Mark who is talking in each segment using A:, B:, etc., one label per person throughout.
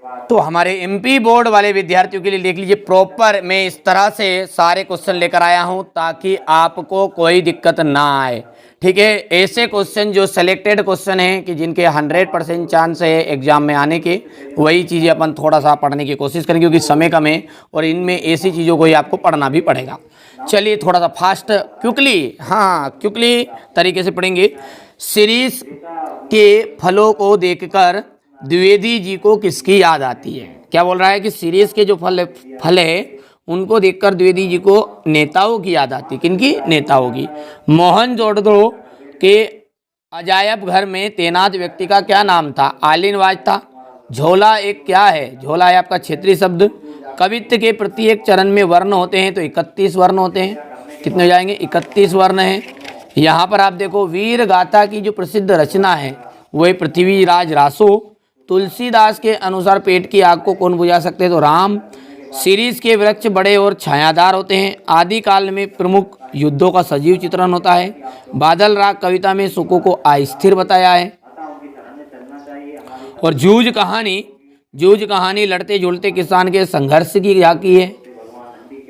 A: तो हमारे MP board वाले विद्यार्थियों के लिए देख लीजिए, प्रॉपर मैं इस तरह से सारे क्वेश्चन लेकर आया हूं ताकि आपको कोई दिक्कत ना आए। ठीक है, ऐसे क्वेश्चन जो सिलेक्टेड क्वेश्चन हैं कि जिनके 100% चांस है एग्जाम में आने के, वही चीज़ें अपन थोड़ा सा पढ़ने की कोशिश करेंगे क्योंकि समय कम है और इनमें ऐसी चीज़ों को ही आपको पढ़ना भी पड़ेगा। चलिए थोड़ा सा फास्ट क्विकली तरीके से पढ़ेंगे। सीरीज के फलों को देखकर द्विवेदी जी को किसकी याद आती है? क्या बोल रहा है कि सीरीज के जो फल है उनको देखकर द्विवेदी जी को नेताओं की याद आती है। किनकी? नेताओं की। मोहनजोदड़ो के अजायब घर में तैनात व्यक्ति का क्या नाम था? आलिनवाज था। झोला एक क्या है? झोला है आपका क्षेत्रीय शब्द। कवित्व के प्रत्येक चरण में वर्ण होते हैं तो 31 वर्ण होते हैं। कितने हो जाएंगे? 31 वर्ण हैं। यहाँ पर आप देखो, वीर गाथा की जो प्रसिद्ध रचना है वही पृथ्वीराज रासो। तुलसीदास के अनुसार पेट की आग को कौन बुझा सकते हैं? तो राम। सीरीज के वृक्ष बड़े और छायादार होते हैं। आदिकाल में प्रमुख युद्धों का सजीव चित्रण होता है। बादल राग कविता में सुखों को अस्थिर बताया है। और जूझ कहानी लड़ते झूलते किसान के संघर्ष की झांकी है।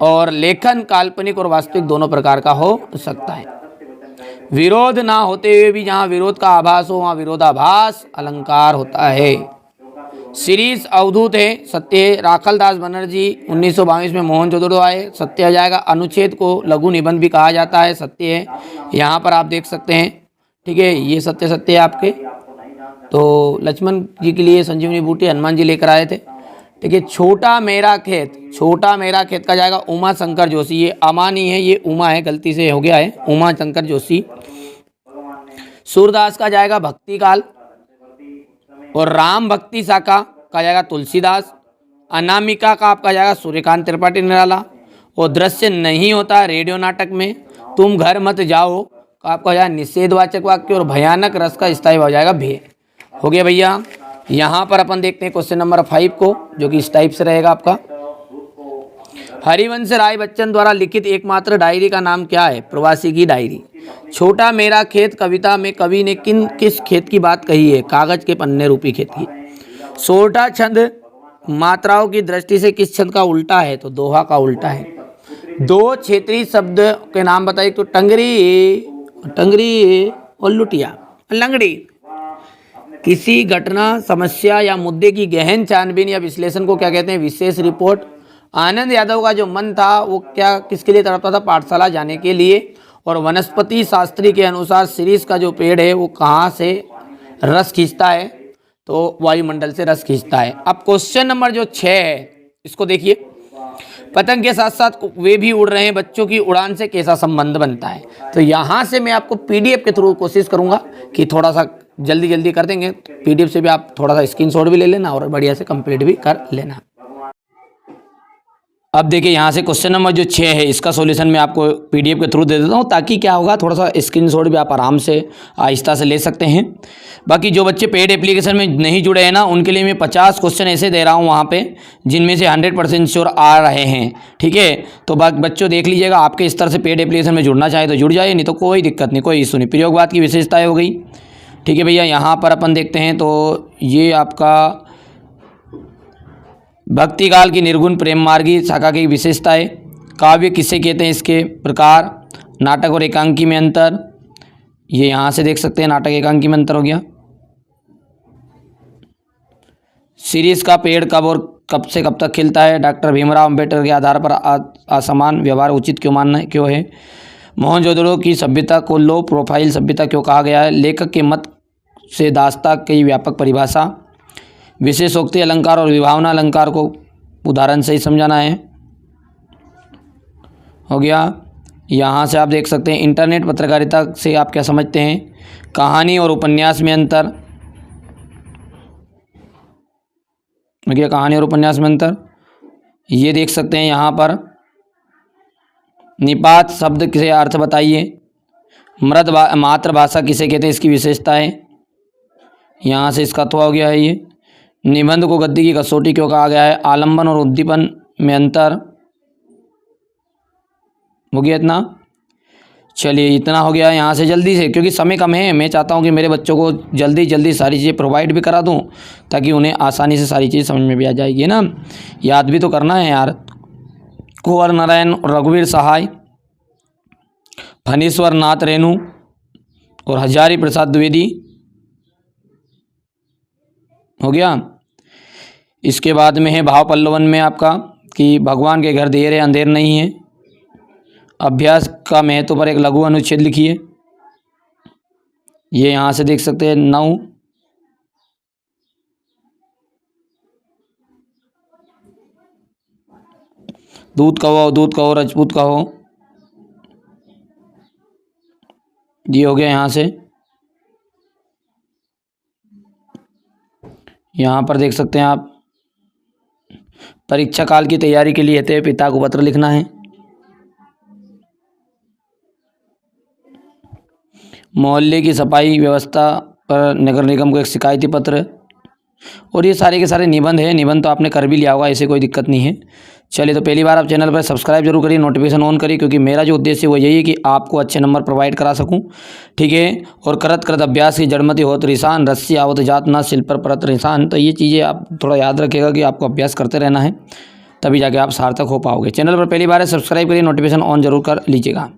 A: और लेखन काल्पनिक और वास्तविक दोनों प्रकार का हो सकता है। विरोध ना होते हुए भी जहाँ विरोध का आभास हो वहाँ विरोधाभास अलंकार होता है। सीरीज अवधूत है, सत्य है। राखलदास बनर्जी 1922 में मोहनजोदड़ो आए, सत्य आ जाएगा। अनुच्छेद को लघु निबंध भी कहा जाता है, सत्य है। यहाँ पर आप देख सकते हैं, ठीक है, ये सत्य है आपके। तो लक्ष्मण जी के लिए संजीवनी बूटी हनुमान जी लेकर आए थे। ठीक है, छोटा मेरा खेत का जाएगा उमा शंकर जोशी। ये अमा नहीं है, ये उमा है, गलती से हो गया है, उमा शंकर जोशी। सूरदास का जाएगा भक्ति काल। और राम भक्ति शाखा का जाएगा तुलसीदास। अनामिका का आपका जाएगा सूर्यकांत त्रिपाठी निराला। और दृश्य नहीं होता रेडियो नाटक में। तुम घर मत जाओ का आपका हो जाएगा निषेधवाचक वाक्य। और भयानक रस का स्थायी हो जाएगा भे। हो गया भैया। यहाँ पर अपन देखते हैं क्वेश्चन नंबर 5 को, जो कि इस टाइप से रहेगा आपका। हरिवंश राय बच्चन द्वारा लिखित एकमात्र डायरी का नाम क्या है? प्रवासी की डायरी। छोटा मेरा खेत कविता में कवि ने किस खेत की बात कही है? कागज के पन्ने रूपी खेत की। सोरठा छंद मात्राओं की दृष्टि से किस छंद का उल्टा है? तो दोहा का उल्टा है। दो क्षेत्रीय शब्द के नाम बताइए। तो टंगरी और लुटिया, लंगड़ी। किसी घटना, समस्या या मुद्दे की गहन छानबीन या विश्लेषण को क्या कहते हैं? विशेष रिपोर्ट। आनंद यादव का जो मन था वो क्या किसके लिए तड़पता था? पाठशाला जाने के लिए। और वनस्पति शास्त्री के अनुसार सीरीज का जो पेड़ है वो कहाँ से रस खींचता है? तो वायुमंडल से रस खींचता है। अब क्वेश्चन नंबर जो 6 है इसको देखिए। पतंग के साथ साथ वे भी उड़ रहे हैं, बच्चों की उड़ान से कैसा संबंध बनता है? तो यहाँ से मैं आपको पीडीएफ के थ्रू कोशिश करूँगा कि थोड़ा सा जल्दी कर देंगे। पीडीएफ से भी आप थोड़ा सा स्क्रीनशॉट भी ले लेना और बढ़िया से कंप्लीट भी कर लेना। अब देखिए यहाँ से क्वेश्चन नंबर जो 6 है इसका सॉल्यूशन मैं आपको पीडीएफ के थ्रू दे देता हूँ, ताकि क्या होगा, थोड़ा सा स्क्रीनशॉट भी आप आराम से आहिस्ता से ले सकते हैं। बाकी जो बच्चे पेड एप्लीकेशन में नहीं जुड़े हैं ना, उनके लिए मैं 50 क्वेश्चन ऐसे दे रहा हूँ वहाँ पे, जिनमें से 100% श्योर आ रहे हैं। ठीक है, तो बच्चों देख लीजिएगा, आपके स्तर से पेड एप्लीकेशन में जुड़ना चाहे तो जुड़ जाइए, नहीं तो कोई दिक्कत नहीं, कोई इशू नहीं। प्रयोगवाद की विशेषताएँ हो गई। ठीक है भैया, यहाँ पर अपन देखते हैं तो ये आपका भक्तिकाल की निर्गुण प्रेम मार्गी शाखा की विशेषताएं। काव्य किसे कहते हैं? इसके प्रकार। नाटक और एकांकी में अंतर, ये यहाँ से देख सकते हैं, नाटक एकांकी में अंतर हो गया। सीरीज का पेड़ कब और कब से कब तक खिलता है? डॉक्टर भीमराव अंबेडकर के आधार पर असमान व्यवहार उचित क्यों है? मोहनजोदड़ो की सभ्यता को लो प्रोफाइल सभ्यता क्यों कहा गया है? लेखक के मत से दास्ता की व्यापक परिभाषा। विशेषोक्ति अलंकार और विभावना अलंकार को उदाहरण से ही समझाना है। हो गया। यहाँ से आप देख सकते हैं इंटरनेट पत्रकारिता से आप क्या समझते हैं? कहानी और उपन्यास में अंतर। हो गया, कहानी और उपन्यास में अंतर। ये देख सकते हैं यहाँ पर निपात शब्द के अर्थ बताइए। मातृभाषा किसे कहते हैं? इसकी विशेषताएं। यहाँ से इसका अथवा हो गया है। ये निबंध को गद्य की कसौटी क्यों कहा गया है? आलंबन और उद्दीपन में अंतर। हो गया इतना। चलिए इतना हो गया यहाँ से जल्दी से, क्योंकि समय कम है। मैं चाहता हूँ कि मेरे बच्चों को जल्दी जल्दी सारी चीज़ें प्रोवाइड भी करा दूँ ताकि उन्हें आसानी से सारी चीज़ समझ में भी आ जाएगी ना, याद भी तो करना है यार। कुंवर नारायण रघुवीर सहाय, फणीश्वर नाथ रेणु और हजारी प्रसाद द्विवेदी हो गया। इसके बाद में है भाव पल्लवन में आपका कि भगवान के घर देर है अंधेर नहीं है। अभ्यास का महत्व पर एक लघु अनुच्छेद लिखिए, ये यहाँ से देख सकते हैं 9। दूध कहो राजपूत कहो, ये हो गया यहाँ से। यहाँ पर देख सकते हैं आप परीक्षा काल की तैयारी के लिए पिता को पत्र लिखना है। मोहल्ले की सफाई व्यवस्था पर नगर निगम को एक शिकायती पत्र, और ये सारे के सारे निबंध है। निबंध तो आपने कर भी लिया होगा, ऐसे कोई दिक्कत नहीं है। चलिए तो पहली बार आप चैनल पर सब्सक्राइब जरूर करिए, नोटिफिकेशन ऑन करिए, क्योंकि मेरा जो उद्देश्य है वो यही है कि आपको अच्छे नंबर प्रोवाइड करा सकूं, ठीक है। और करत करत अभ्यास की जड़मति होत रिसान, रस्सी आवत जात ना सिल पर परत रिसान। तो ये चीज़ें आप थोड़ा याद रखिएगा कि आपको अभ्यास करते रहना है, तभी जाके आप सार्थक हो पाओगे। चैनल पर पहली बार है सब्सक्राइब करिए, नोटिफिकेशन ऑन जरूर कर लीजिएगा।